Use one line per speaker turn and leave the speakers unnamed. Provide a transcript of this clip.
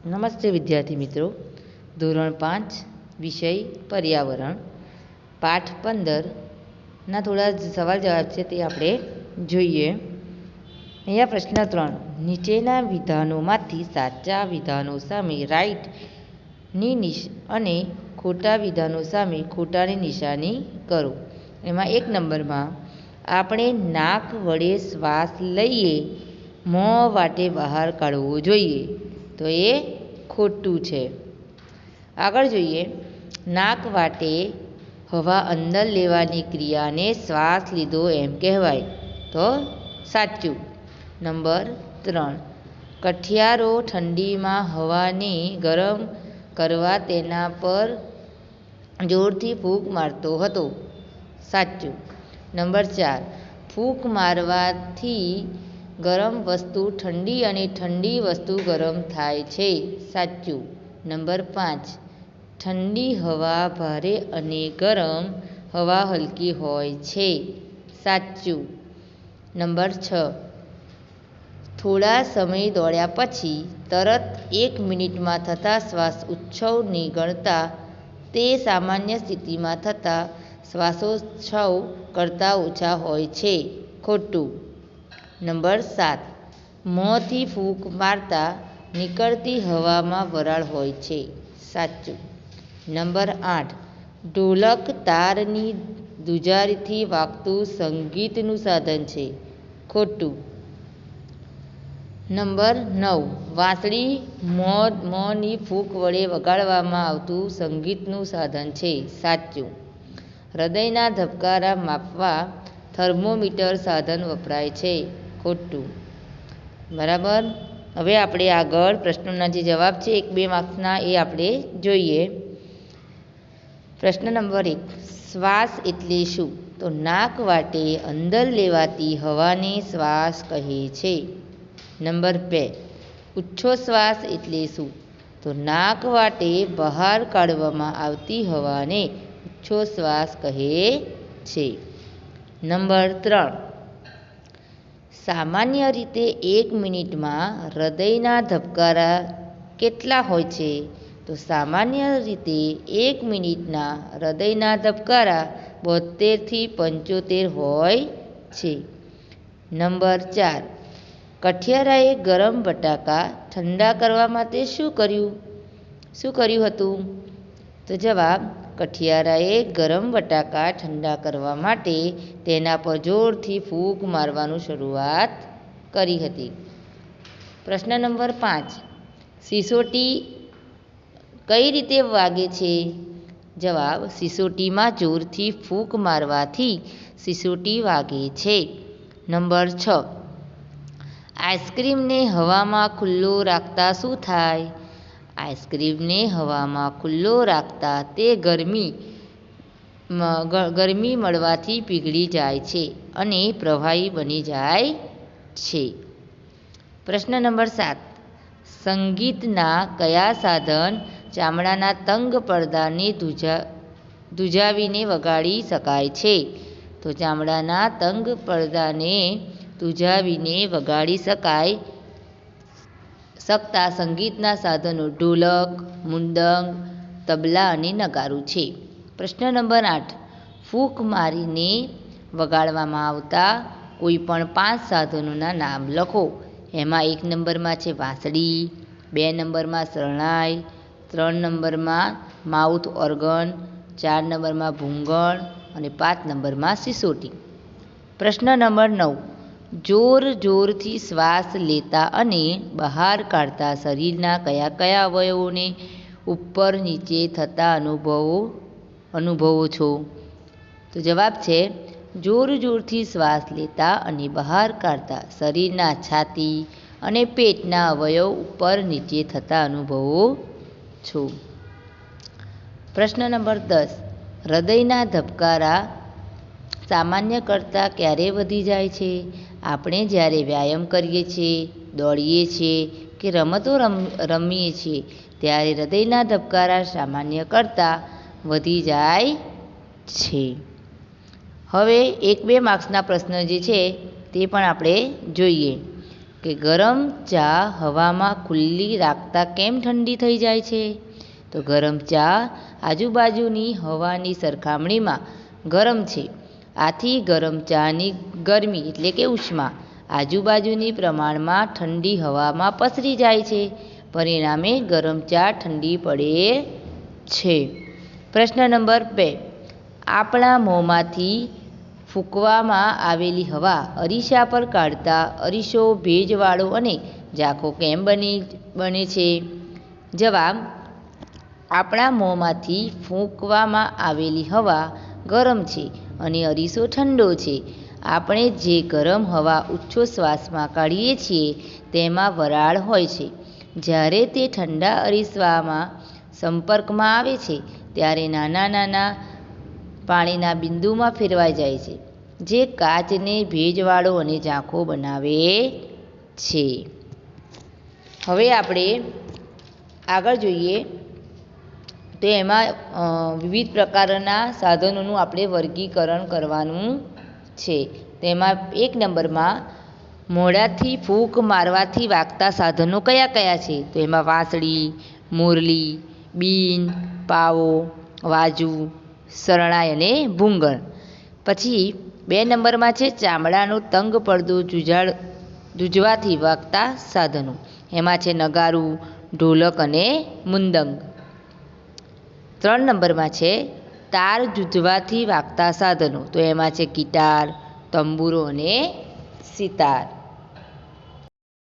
નમસ્તે વિદ્યાર્થી મિત્રો, ધોરણ 5 વિષય પર્યાવરણ પાઠ 15ના થોડા સવાલ જવાબ છે તે આપણે જોઈએ. અહીંયા પ્રશ્ન 3, નીચેના વિધાનોમાંથી સાચા વિધાનો સામે રાઈટની અને ખોટા વિધાનો સામે ખોટાની નિશાની કરો. એમાં 1 નંબરમાં આપણે નાક વડે શ્વાસ લઈએ મોં વાટે બહાર કાઢવો જોઈએ, તો એ ખોટું છે. આગળ જોઈએ, નાક વાટે હવા અંદર લેવાની ક્રિયાને શ્વાસ લીધો એમ કહેવાય, તો સાચું. નંબર 3, કઠિયારો ઠંડીમાં હવાને ગરમ કરવા તેના પર જોરથી ફૂંક મારતો હતો, સાચું. નંબર 4, ફૂંક મારવાથી ગરમ વસ્તુ ઠંડી અને ઠંડી વસ્તુ ગરમ થાય છે, સાચું. નંબર 5, ઠંડી હવા ભારે અને ગરમ હવા હલકી હોય છે, સાચું. નંબર 6, થોડા સમય દોડ્યા પછી તરત 1 મિનિટમાં થતા શ્વાસ ઉચ્છવાસની ગણતા તે સામાન્ય સ્થિતિમાં થતા શ્વાસોચ્છ્વાસ કરતાં ઓછા હોય છે, ખોટું. નંબર 7, મોંથી ફૂંક મારતા નીકળતી હવામાં વરાળ હોય છે, સાચું. નંબર 8, ઢોલક તારની ધ્રુજારીથી વાગતું સંગીતનું સાધન છે, ખોટું. નંબર 9, વાંસળી મોંની ફૂંક વડે વગાડવામાં આવતું સંગીતનું સાધન છે, સાચું. હૃદયના ધબકારા માપવા થર્મોમીટર સાધન વપરાય છે, ખોટું. બરાબર. હવે આપણે આગળ પ્રશ્નોના જે જવાબ છે 1-2 માર્ક્સના એ આપણે જોઈએ. પ્રશ્ન નંબર 1, શ્વાસ એટલે શું? તો નાક વાટે અંદર લેવાતી હવાને શ્વાસ કહે છે. નંબર 2, ઉચ્છ્વાસ એટલે શું? તો નાક વાટે બહાર કાઢવામાં આવતી હવાને ઉચ્છ્વાસ કહે છે. નંબર 3, સામાન્ય રીતે 1 મિનિટમાં હૃદયના ધબકારા કેટલા હોય છે? તો સામાન્ય રીતે 1 મિનિટના હૃદયના ધબકારા 72 થી 75 હોય છે. નંબર 4, કઠિયારાએ ગરમ બટાકા ઠંડા કરવા માટે શું કર્યું હતું? તો જવાબ, કઠિયારાએ ગરમ બટાકા ઠંડા કરવા માટે તેના પર જોરથી ફૂંક મારવાનું શરૂઆત કરી હતી. પ્રશ્ન નંબર 5, સિસોટી કઈ રીતે વાગે છે? જવાબ, સિસોટીમાં જોરથી ફૂંક મારવાથી સિસોટી વાગે છે. નંબર 6, આઈસ્ક્રીમને હવામાં ખુલ્લો રાખતા શું થાય? આઈસ્ક્રીમને હવામાં ખુલ્લો રાખતા તે ગરમી મળવાથી પીગળી જાય છે અને પ્રવાહી બની જાય છે. પ્રશ્ન નંબર 7, સંગીતના કયા સાધન ચામડાના તંગ પડદાને ધ્રુજાવીને વગાડી શકાય છે? તો ચામડાના તંગ પડદાને ધ્રુજાવીને વગાડી શકતા સંગીતના સાધનો ઢોલક, મૃદંગ, તબલા અને નગારું છે. પ્રશ્ન નંબર 8, ફૂંક મારીને વગાડવામાં આવતા કોઈપણ 5 સાધનોના નામ લખો. એમાં 1 નંબરમાં છે વાંસળી, 2 નંબરમાં શરણાઈ, 3 નંબરમાં માઉથ ઓર્ગન, 4 નંબરમાં ભૂંગળ અને 5 નંબરમાં સિસોટી. પ્રશ્ન નંબર 9, જોરથી શ્વાસ લેતા અને બહાર કાઢતા શરીરના કયા કયા અવયવોને ઉપર નીચે થતા અનુભવો છો? તો જવાબ છે, જોરથી શ્વાસ લેતા અને બહાર કાઢતા શરીરના છાતી અને પેટના અવયવ ઉપર નીચે થતા અનુભવો છો. પ્રશ્ન નંબર 10, હૃદયના ધબકારા સામાન્ય કરતાં ક્યારે વધી જાય છે? આપણે જ્યારે વ્યાયામ કરીએ છીએ, દોડીએ છીએ કે રમતો રમીએ છીએ ત્યારે હૃદયના ધબકારા સામાન્ય કરતાં વધી જાય છે. હવે 1-2 માર્ક્સના પ્રશ્ન જે છે તે પણ આપણે જોઈએ. કે ગરમ ચા હવામાં ખુલ્લી રાખતા કેમ ઠંડી થઈ જાય છે? તો ગરમ ચા આજુબાજુની હવાની સરખામણીમાં ગરમ છે. આથી ગરમ ચાની ગરમી એટલે કે ઉષ્મા આજુબાજુની પ્રમાણમાં ઠંડી હવામાં પસરી જાય છે. પરિણામે ગરમ ચા ઠંડી પડે છે. પ્રશ્ન નંબર 2. આપણા મોંમાંથી ફૂંકવામાં આવેલી હવા અરીસા પર કાઢતા અરીસો ભેજવાળો અને ઝાંખો કેમ બને છે? જવાબ: આપણા મોંમાંથી ફૂંકવામાં આવેલી હવા ગરમ છે અને અરીસો ઠંડો છે. આપણે જે ગરમ હવા ઉચ્છ્વાસમાં કાઢીએ છીએ તેમાં વરાળ હોય છે. જ્યારે તે ઠંડા અરીસામાં સંપર્કમાં આવે છે ત્યારે નાના પાણીના બિંદુમાં ફેરવાઈ જાય છે, જે કાચને ભેજવાળો અને ઝાંખો બનાવે છે. હવે આપણે આગળ જોઈએ તો એમાં વિવિધ પ્રકારના સાધનોનું આપણે વર્ગીકરણ કરવાનું છે. તેમાં 1 નંબરમાં મોઢાથી ફૂંક મારવાથી વાગતા સાધનો કયા કયા છે? તો એમાં વાંસળી, મુરલી, બીન, પાવો, વાજુ, શરણાઈ અને ભૂંગળ. પછી 2 નંબરમાં છે ચામડાનો તંગ પડદો જૂજવાથી વાગતા સાધનો. એમાં છે નગારું, ઢોલક અને મૃદંગ. 3 નંબરમાં છે તાર જૂજવાથી વાગતા સાધનો. તો એમાં છે ગિટાર, તંબુરો અને સિતાર.